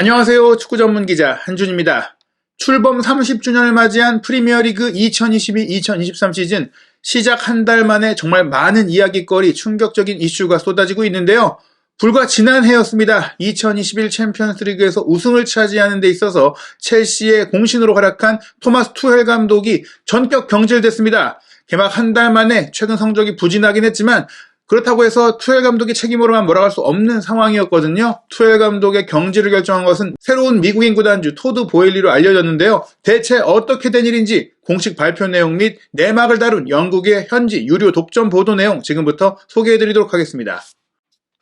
안녕하세요. 축구 전문 기자 한준입니다. 출범 30주년을 맞이한 프리미어리그 2022-2023 시즌 시작 한 달 만에 정말 많은 이야깃거리, 충격적인 이슈가 쏟아지고 있는데요. 불과 지난해였습니다. 2021 챔피언스리그에서 우승을 차지하는 데 있어서 첼시의 공신으로 활약한 토마스 투헬 감독이 전격 경질됐습니다. 개막 한 달 만에 최근 성적이 부진하긴 했지만 그렇다고 해서 투헬 감독의 책임으로만 몰아갈 수 없는 상황이었거든요. 투헬 감독의 경질을 결정한 것은 새로운 미국인 구단주 토드 보일리로 알려졌는데요. 대체 어떻게 된 일인지 공식 발표 내용 및 내막을 다룬 영국의 현지 유료 독점 보도 내용 지금부터 소개해드리도록 하겠습니다.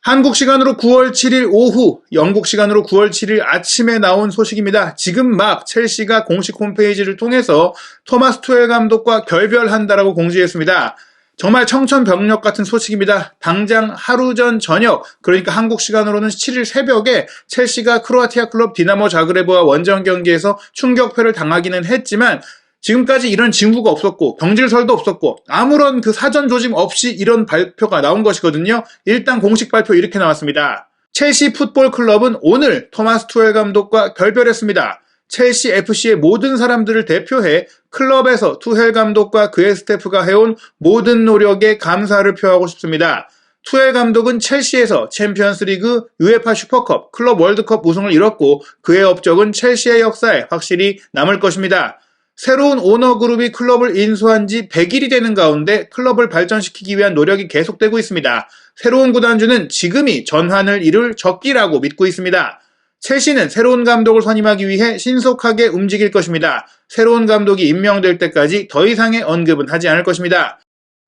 한국 시간으로 9월 7일 오후, 영국 시간으로 9월 7일 아침에 나온 소식입니다. 지금 막 첼시가 공식 홈페이지를 통해서 토마스 투헬 감독과 결별한다라고 공지했습니다. 정말 청천벽력 같은 소식입니다. 당장 하루 전 저녁, 그러니까 한국 시간으로는 7일 새벽에 첼시가 크로아티아 클럽 디나모 자그레브와 원정 경기에서 충격패를 당하기는 했지만 지금까지 이런 징후가 없었고 경질설도 없었고 아무런 그 사전 조짐 없이 이런 발표가 나온 것이거든요. 일단 공식 발표 이렇게 나왔습니다. 첼시 풋볼 클럽은 오늘 토마스 투헬 감독과 결별했습니다. 첼시 FC의 모든 사람들을 대표해 클럽에서 투헬 감독과 그의 스태프가 해온 모든 노력에 감사를 표하고 싶습니다. 투헬 감독은 첼시에서 챔피언스리그, UEFA 슈퍼컵, 클럽 월드컵 우승을 이뤘고 그의 업적은 첼시의 역사에 확실히 남을 것입니다. 새로운 오너 그룹이 클럽을 인수한 지 100일이 되는 가운데 클럽을 발전시키기 위한 노력이 계속되고 있습니다. 새로운 구단주는 지금이 전환을 이룰 적기라고 믿고 있습니다. 첼시는 새로운 감독을 선임하기 위해 신속하게 움직일 것입니다. 새로운 감독이 임명될 때까지 더 이상의 언급은 하지 않을 것입니다.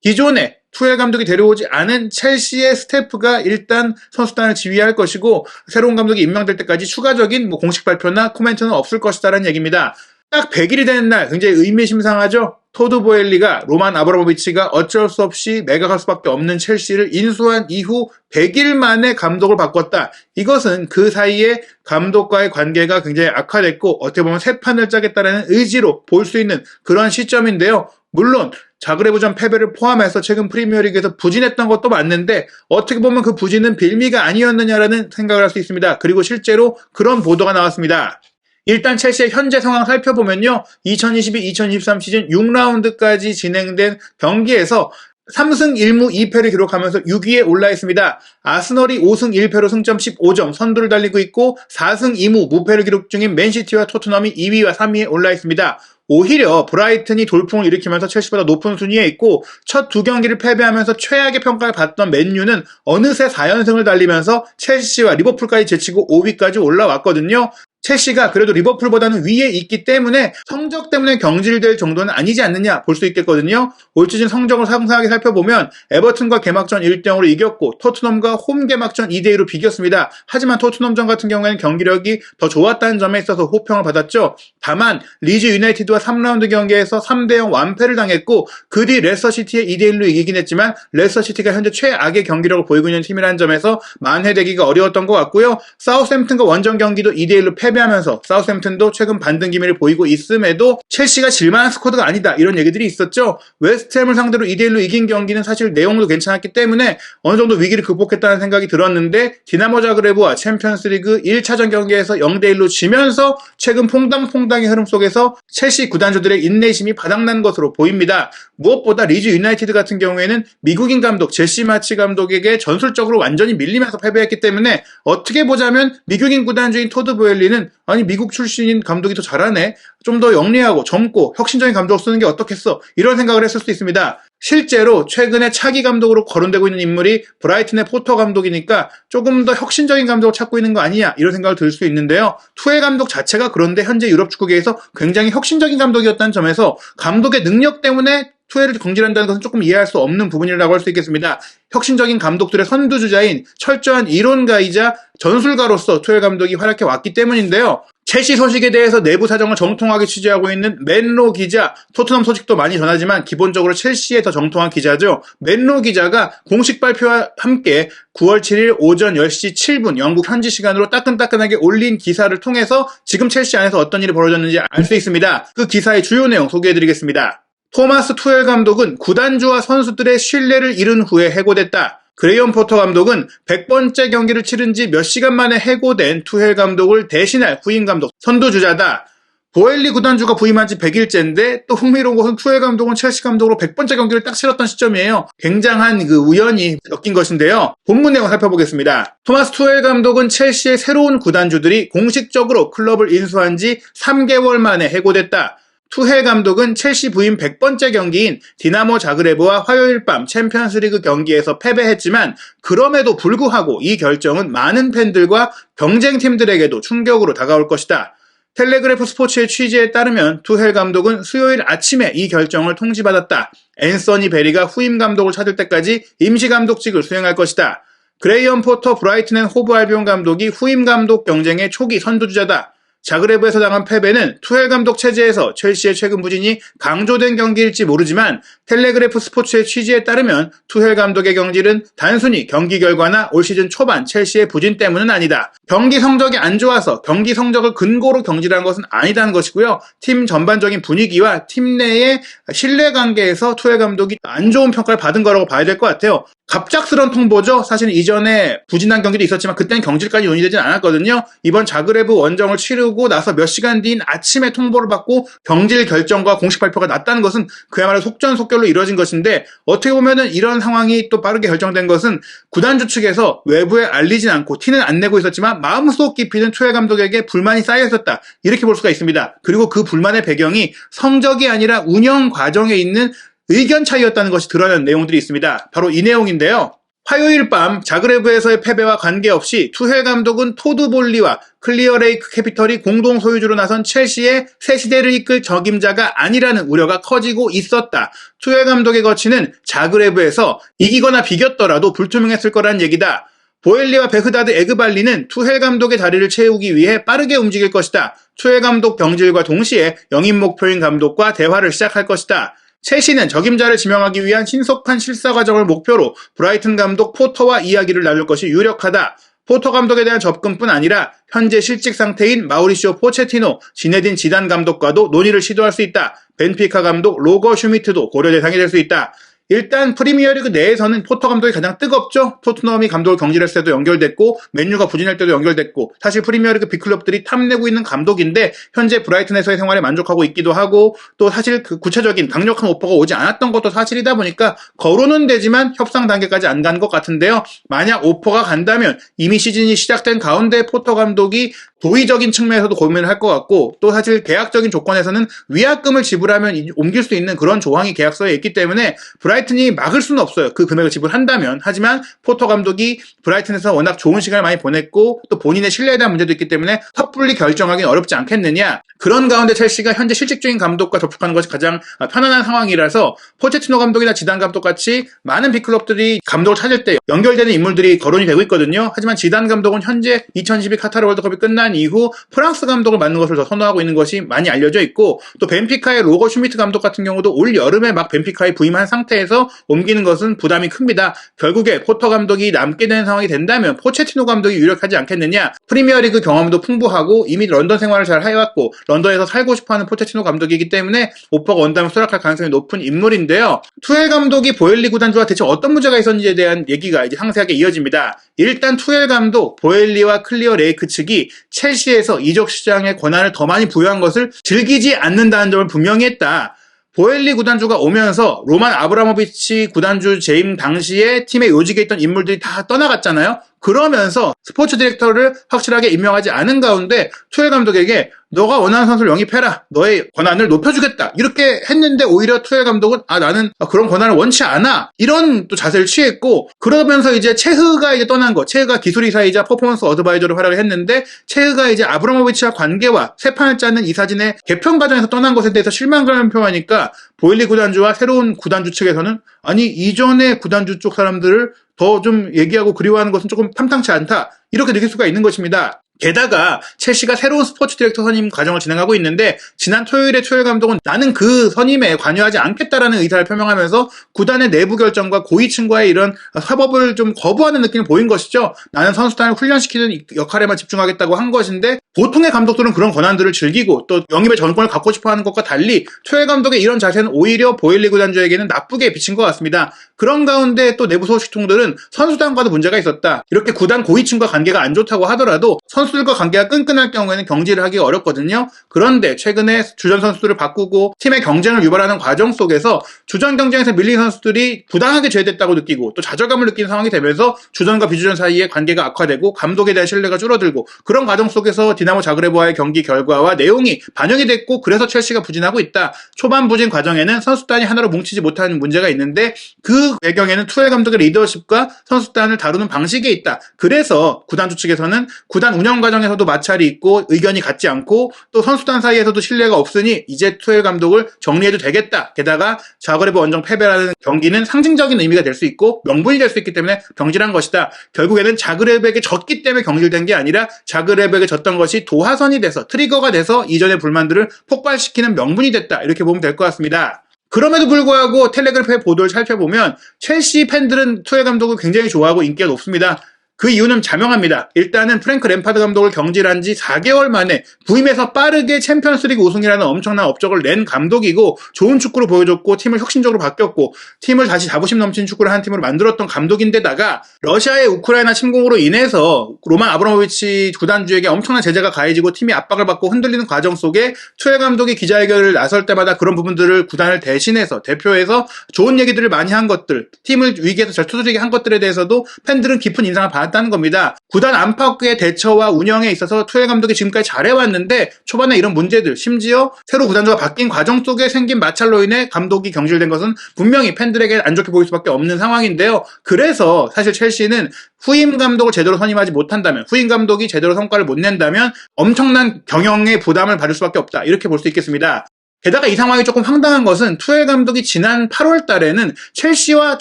기존에 투헬 감독이 데려오지 않은 첼시의 스태프가 일단 선수단을 지휘할 것이고 새로운 감독이 임명될 때까지 추가적인 공식 발표나 코멘트는 없을 것이다라는 얘기입니다. 딱 100일이 되는 날 굉장히 의미심장하죠. 토드 보엘리가 로만 아브라모비치가 어쩔 수 없이 매각할 수밖에 없는 첼시를 인수한 이후 100일 만에 감독을 바꿨다. 이것은 그 사이에 감독과의 관계가 굉장히 악화됐고 어떻게 보면 새 판을 짜겠다는 의지로 볼 수 있는 그런 시점인데요. 물론 자그레브전 패배를 포함해서 최근 프리미어리그에서 부진했던 것도 맞는데 어떻게 보면 그 부진은 빌미가 아니었느냐라는 생각을 할 수 있습니다. 그리고 실제로 그런 보도가 나왔습니다. 일단 첼시의 현재 상황 살펴보면요. 2022-2023 시즌 6라운드까지 진행된 경기에서 3승 1무 2패를 기록하면서 6위에 올라 있습니다. 아스널이 5승 1패로 승점 15점 선두를 달리고 있고 4승 2무 무패를 기록 중인 맨시티와 토트넘이 2위와 3위에 올라 있습니다. 오히려 브라이튼이 돌풍을 일으키면서 첼시보다 높은 순위에 있고 첫 두 경기를 패배하면서 최악의 평가를 받던 맨유는 어느새 4연승을 달리면서 첼시와 리버풀까지 제치고 5위까지 올라왔거든요. 첼시가 그래도 리버풀보다는 위에 있기 때문에 성적 때문에 경질될 정도는 아니지 않느냐 볼 수 있겠거든요. 올 시즌 성적을 상세하게 살펴보면 에버튼과 개막전 1대0으로 이겼고 토트넘과 홈 개막전 2대2로 비겼습니다. 하지만 토트넘전 같은 경우에는 경기력이 더 좋았다는 점에 있어서 호평을 받았죠. 다만 리즈 유나이티드와 3라운드 경기에서 3대0 완패를 당했고 그 뒤 레스터시티에 2대1로 이기긴 했지만 레스터시티가 현재 최악의 경기력을 보이고 있는 팀이라는 점에서 만회되기가 어려웠던 것 같고요. 사우스햄튼과 원정 경기도 2대1로 패배하면서 사우스햄튼도 최근 반등 기미를 보이고 있음에도 첼시가 질만한 스쿼드가 아니다 이런 얘기들이 있었죠. 웨스트햄을 상대로 2대1로 이긴 경기는 사실 내용도 괜찮았기 때문에 어느 정도 위기를 극복했다는 생각이 들었는데 디나모 자그레브와 챔피언스리그 1차전 경기에서 0대1로 지면서 최근 퐁당퐁당의 흐름 속에서 첼시 구단주들의 인내심이 바닥난 것으로 보입니다. 무엇보다 리즈 유나이티드 같은 경우에는 미국인 감독 제시 마치 감독에게 전술적으로 완전히 밀리면서 패배했기 때문에 어떻게 보자면 미국인 구단주인 토드 보엘리는 아니 미국 출신인 감독이 더 잘하네, 좀 더 영리하고 젊고 혁신적인 감독을 쓰는 게 어떻겠어 이런 생각을 했을 수 있습니다. 실제로 최근에 차기 감독으로 거론되고 있는 인물이 브라이튼의 포터 감독이니까 조금 더 혁신적인 감독을 찾고 있는 거 아니냐 이런 생각을 들 수 있는데요. 투헬 감독 자체가 그런데 현재 유럽 축구계에서 굉장히 혁신적인 감독이었다는 점에서 감독의 능력 때문에 투헬을 경질한다는 것은 조금 이해할 수 없는 부분이라고 할 수 있겠습니다. 혁신적인 감독들의 선두주자인 철저한 이론가이자 전술가로서 투헬 감독이 활약해 왔기 때문인데요. 첼시 소식에 대해서 내부 사정을 정통하게 취재하고 있는 맨로 기자, 토트넘 소식도 많이 전하지만 기본적으로 첼시에 더 정통한 기자죠. 맨로 기자가 공식 발표와 함께 9월 7일 오전 10시 7분 영국 현지 시간으로 따끈따끈하게 올린 기사를 통해서 지금 첼시 안에서 어떤 일이 벌어졌는지 알 수 있습니다. 그 기사의 주요 내용 소개해드리겠습니다. 토마스 투헬 감독은 구단주와 선수들의 신뢰를 잃은 후에 해고됐다. 그레이엄 포터 감독은 100번째 경기를 치른 지 몇 시간 만에 해고된 투헬 감독을 대신할 후임 감독 선두주자다. 보엘리 구단주가 부임한 지 100일째인데 또 흥미로운 것은 투헬 감독은 첼시 감독으로 100번째 경기를 딱 치렀던 시점이에요. 굉장한 그 우연이 엮인 것인데요. 본문 내용 살펴보겠습니다. 토마스 투헬 감독은 첼시의 새로운 구단주들이 공식적으로 클럽을 인수한 지 3개월 만에 해고됐다. 투헬 감독은 첼시 부임 100번째 경기인 디나모 자그레브와 화요일 밤 챔피언스리그 경기에서 패배했지만 그럼에도 불구하고 이 결정은 많은 팬들과 경쟁팀들에게도 충격으로 다가올 것이다. 텔레그래프 스포츠의 취재에 따르면 투헬 감독은 수요일 아침에 이 결정을 통지받았다. 앤서니 베리가 후임 감독을 찾을 때까지 임시 감독직을 수행할 것이다. 그레이엄 포터 브라이튼 앤 호브 알비온 감독이 후임 감독 경쟁의 초기 선두주자다. 자그레브에서 당한 패배는 투헬 감독 체제에서 첼시의 최근 부진이 강조된 경기일지 모르지만 텔레그래프 스포츠의 취지에 따르면 투헬 감독의 경질은 단순히 경기 결과나 올 시즌 초반 첼시의 부진 때문은 아니다. 경기 성적이 안 좋아서 경기 성적을 근거로 경질한 것은 아니다는 것이고요. 팀 전반적인 분위기와 팀 내의 신뢰관계에서 투헬 감독이 안 좋은 평가를 받은 거라고 봐야 될 것 같아요. 갑작스런 통보죠. 사실 이전에 부진한 경기도 있었지만 그때는 경질까지 논의되진 않았거든요. 이번 자그레브 원정을 치르고 나서 몇 시간 뒤인 아침에 통보를 받고 경질 결정과 공식 발표가 났다는 것은 그야말로 속전속결로 이루어진 것인데 어떻게 보면은 이런 상황이 또 빠르게 결정된 것은 구단주 측에서 외부에 알리진 않고 티는 안 내고 있었지만 마음속 깊이는 투헬 감독에게 불만이 쌓여 있었다. 이렇게 볼 수가 있습니다. 그리고 그 불만의 배경이 성적이 아니라 운영 과정에 있는 의견 차이였다는 것이 드러난 내용들이 있습니다. 바로 이 내용인데요. 화요일 밤 자그레브에서의 패배와 관계없이 투헬 감독은 토드 볼리와 클리어 레이크 캐피털이 공동 소유주로 나선 첼시의 새 시대를 이끌 적임자가 아니라는 우려가 커지고 있었다. 투헬 감독의 거취는 자그레브에서 이기거나 비겼더라도 불투명했을 거란 얘기다. 보엘리와 베흐다드 에그발리는 투헬 감독의 자리를 채우기 위해 빠르게 움직일 것이다. 투헬 감독 경질과 동시에 영입 목표인 감독과 대화를 시작할 것이다. 첼시는 적임자를 지명하기 위한 신속한 실사 과정을 목표로 브라이튼 감독 포터와 이야기를 나눌 것이 유력하다. 포터 감독에 대한 접근뿐 아니라 현재 실직 상태인 마우리시오 포체티노, 지네딘 지단 감독과도 논의를 시도할 수 있다. 벤피카 감독 로거 슈미트도 고려 대상이 될 수 있다. 일단 프리미어리그 내에서는 포터 감독이 가장 뜨겁죠. 토트넘이 감독을 경질했을 때도 연결됐고 맨유가 부진할 때도 연결됐고 사실 프리미어리그 빅클럽들이 탐내고 있는 감독인데 현재 브라이튼에서의 생활에 만족하고 있기도 하고 또 사실 그 구체적인 강력한 오퍼가 오지 않았던 것도 사실이다 보니까 거론은 되지만 협상 단계까지 안 간 것 같은데요. 만약 오퍼가 간다면 이미 시즌이 시작된 가운데 포터 감독이 도의적인 측면에서도 고민을 할 것 같고 또 사실 계약적인 조건에서는 위약금을 지불하면 옮길 수 있는 그런 조항이 계약서에 있기 때문에 브라이튼이 막을 수는 없어요. 그 금액을 지불한다면. 하지만 포터 감독이 브라이튼에서 워낙 좋은 시간을 많이 보냈고 또 본인의 신뢰에 대한 문제도 있기 때문에 섣불리 결정하기는 어렵지 않겠느냐. 그런 가운데 첼시가 현재 실직 중인 감독과 접촉하는 것이 가장 편안한 상황이라서 포체티노 감독이나 지단 감독 같이 많은 빅클럽들이 감독을 찾을 때 연결되는 인물들이 거론이 되고 있거든요. 하지만 지단 감독은 현재 2012 카타르 월드컵이 끝난 이후 프랑스 감독을 맡는 것을 더 선호하고 있는 것이 많이 알려져 있고 또 벤피카의 로거 슈미트 감독 같은 경우도 올 여름에 막 벤피카에 부임한 상태에서 옮기는 것은 부담이 큽니다. 결국에 포터 감독이 남게 되는 상황이 된다면 포체티노 감독이 유력하지 않겠느냐. 프리미어리그 경험도 풍부하고 이미 런던 생활을 잘 해왔고 런던에서 살고 싶어하는 포체티노 감독이기 때문에 오퍼가 온다면 수락할 가능성이 높은 인물인데요. 투헬 감독이 보엘리 구단주와 대체 어떤 문제가 있었는지에 대한 얘기가 이제 상세하게 이어집니다. 일단 투헬 감독, 보엘리와 클리어 레이크 측이 첼시에서 이적 시장의 권한을 더 많이 부여한 것을 즐기지 않는다는 점을 분명히 했다. 보엘리 구단주가 오면서 로만 아브라모비치 구단주 재임 당시에 팀의 요직에 있던 인물들이 다 떠나갔잖아요. 그러면서 스포츠 디렉터를 확실하게 임명하지 않은 가운데 투헬 감독에게 너가 원하는 선수를 영입해라. 너의 권한을 높여주겠다. 이렇게 했는데 오히려 투헬 감독은 나는 그런 권한을 원치 않아. 이런 또 자세를 취했고 그러면서 이제 체흐가 이제 떠난 거. 체흐가 기술이사이자 퍼포먼스 어드바이저로 활약을 했는데 체흐가 이제 아브라모비치와 관계와 새 판을 짜는 이 사진의 개편 과정에서 떠난 것에 대해서 실망감을 표하니까 보일리 구단주와 새로운 구단주 측에서는 아니 이전의 구단주 쪽 사람들을 더 좀 얘기하고 그리워하는 것은 조금 탐탁치 않다. 이렇게 느낄 수가 있는 것입니다. 게다가 첼시가 새로운 스포츠 디렉터 선임 과정을 진행하고 있는데 지난 토요일에 투엘 감독은 나는 그 선임에 관여하지 않겠다라는 의사를 표명하면서 구단의 내부 결정과 고위층과의 이런 협업을 좀 거부하는 느낌을 보인 것이죠. 나는 선수단을 훈련시키는 역할에만 집중하겠다고 한 것인데 보통의 감독들은 그런 권한들을 즐기고 또 영입의 전권을 갖고 싶어하는 것과 달리 투엘 감독의 이런 자세는 오히려 보일리 구단주에게는 나쁘게 비친 것 같습니다. 그런 가운데 또 내부 소식통들은 선수단과도 문제가 있었다. 이렇게 구단 고위층과 관계가 안 좋다고 하더라도 선수들과 관계가 끈끈할 경우에는 경질을 하기가 어렵거든요. 그런데 최근에 주전 선수들을 바꾸고 팀의 경쟁을 유발하는 과정 속에서 주전 경쟁에서 밀린 선수들이 부당하게 제외됐다고 느끼고 또 좌절감을 느끼는 상황이 되면서 주전과 비주전 사이의 관계가 악화되고 감독에 대한 신뢰가 줄어들고 그런 과정 속에서 디나모 자그레브와의 경기 결과와 내용이 반영이 됐고 그래서 첼시가 부진하고 있다. 초반 부진 과정에는 선수단이 하나로 뭉치지 못하는 문제가 있는데 그 배경에는 투엘 감독의 리더십과 선수단을 다루는 방식에 있다. 그래서 구단주 측에서는 구단 운영 과정에서도 마찰이 있고 의견이 같지 않고 또 선수단 사이에서도 신뢰가 없으니 이제 투엘 감독을 정리해도 되겠다. 게다가 자그레브 원정 패배라는 경기는 상징적인 의미가 될 수 있고 명분이 될 수 있기 때문에 경질한 것이다. 결국에는 자그레브에게 졌기 때문에 경질된 게 아니라 자그레브에게 졌던 것이 도화선이 돼서 트리거가 돼서 이전의 불만들을 폭발시키는 명분이 됐다. 이렇게 보면 될 것 같습니다. 그럼에도 불구하고 텔레그래프의 보도를 살펴보면 첼시 팬들은 투엘 감독을 굉장히 좋아하고 인기가 높습니다. 그 이유는 자명합니다. 일단은 프랭크 램파드 감독을 경질한 지 4개월 만에 부임해서 빠르게 챔피언스리그 우승이라는 엄청난 업적을 낸 감독이고 좋은 축구를 보여줬고 팀을 혁신적으로 바뀌었고 팀을 다시 자부심 넘치는 축구를 한 팀으로 만들었던 감독인데다가 러시아의 우크라이나 침공으로 인해서 로만 아브라모비치 구단주에게 엄청난 제재가 가해지고 팀이 압박을 받고 흔들리는 과정 속에 투엘 감독이 기자회견을 나설 때마다 그런 부분들을 구단을 대신해서 대표해서 좋은 얘기들을 많이 한 것들, 팀을 위기에서 잘 투수리게 한 것들에 대해서도 팬들은 깊은 인상을 받았다는 겁니다. 구단 안팎의 대처와 운영에 있어서 투엘 감독이 지금까지 잘해왔는데 초반에 이런 문제들, 심지어 새로 구단주가 바뀐 과정 속에 생긴 마찰로 인해 감독이 경질된 것은 분명히 팬들에게 안 좋게 보일 수밖에 없는 상황인데요. 그래서 사실 첼시는 후임 감독을 제대로 선임하지 못한다면, 후임 감독이 제대로 성과를 못 낸다면 엄청난 경영의 부담을 받을 수밖에 없다. 이렇게 볼 수 있겠습니다. 게다가 이 상황이 조금 황당한 것은 투엘 감독이 지난 8월 달에는 첼시와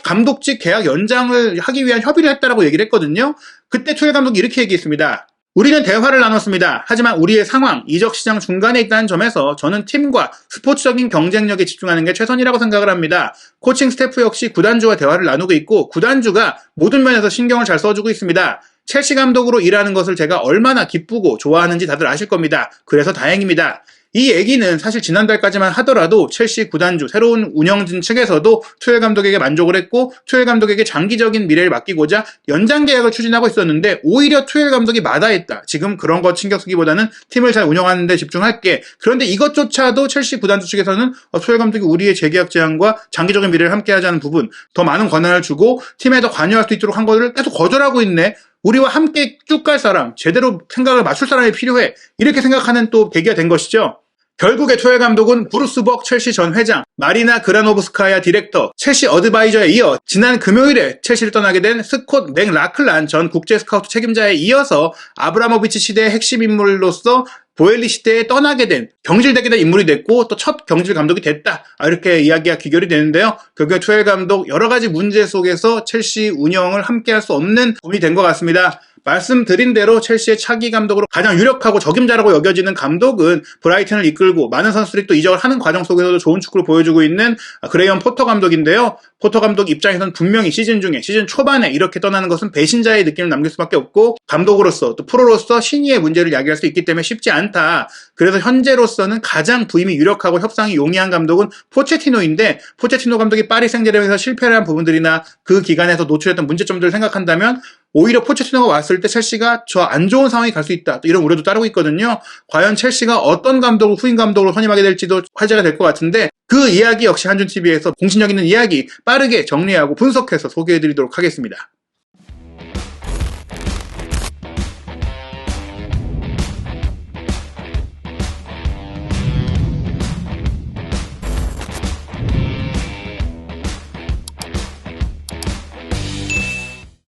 감독직 계약 연장을 하기 위한 협의를 했다라고 얘기를 했거든요. 그때 투엘 감독이 이렇게 얘기했습니다. 우리는 대화를 나눴습니다. 하지만 우리의 상황, 이적 시장 중간에 있다는 점에서 저는 팀과 스포츠적인 경쟁력에 집중하는 게 최선이라고 생각을 합니다. 코칭 스태프 역시 구단주와 대화를 나누고 있고 구단주가 모든 면에서 신경을 잘 써주고 있습니다. 첼시 감독으로 일하는 것을 제가 얼마나 기쁘고 좋아하는지 다들 아실 겁니다. 그래서 다행입니다. 이 얘기는 사실 지난달까지만 하더라도 첼시 구단주, 새로운 운영진 측에서도 투엘 감독에게 만족을 했고 투엘 감독에게 장기적인 미래를 맡기고자 연장 계약을 추진하고 있었는데 오히려 투엘 감독이 마다했다. 지금 그런 거 신경 쓰기보다는 팀을 잘 운영하는 데 집중할게. 그런데 이것조차도 첼시 구단주 측에서는 투엘 감독이 우리의 재계약 제안과 장기적인 미래를 함께 하자는 부분, 더 많은 권한을 주고 팀에 더 관여할 수 있도록 한 것을 계속 거절하고 있네. 우리와 함께 쭉 갈 사람, 제대로 생각을 맞출 사람이 필요해. 이렇게 생각하는 또 계기가 된 것이죠. 결국에 투엘 감독은 브루스 벅 첼시 전 회장, 마리나 그라노브스카야 디렉터, 첼시 어드바이저에 이어 지난 금요일에 첼시를 떠나게 된 스콧 맥라클란 전 국제 스카우트 책임자에 이어서 아브라모비치 시대의 핵심 인물로서 보엘리 시대에 떠나게 된, 경질되게 된 인물이 됐고 또 첫 경질 감독이 됐다. 이렇게 이야기가 귀결이 되는데요. 결국에 투엘 감독 여러 가지 문제 속에서 첼시 운영을 함께 할 수 없는 부분이 된 것 같습니다. 말씀드린 대로 첼시의 차기 감독으로 가장 유력하고 적임자라고 여겨지는 감독은 브라이튼을 이끌고 많은 선수들이 또 이적을 하는 과정 속에서도 좋은 축구를 보여주고 있는 그레이엄 포터 감독인데요. 포터 감독 입장에서는 분명히 시즌 초반에 이렇게 떠나는 것은 배신자의 느낌을 남길 수밖에 없고 감독으로서 또 프로로서 신의의 문제를 야기할 수 있기 때문에 쉽지 않다. 그래서 현재로서는 가장 부임이 유력하고 협상이 용이한 감독은 포체티노인데 포체티노 감독이 파리 생제르맹에서 실패를 한 부분들이나 그 기간에서 노출했던 문제점들을 생각한다면 오히려 포체티노가 왔을 때 첼시가 저 안 좋은 상황이 갈 수 있다. 이런 우려도 따르고 있거든요. 과연 첼시가 어떤 감독을 후임 감독으로 선임하게 될지도 화제가 될 것 같은데 그 이야기 역시 한준TV에서 공신력 있는 이야기 빠르게 정리하고 분석해서 소개해드리도록 하겠습니다.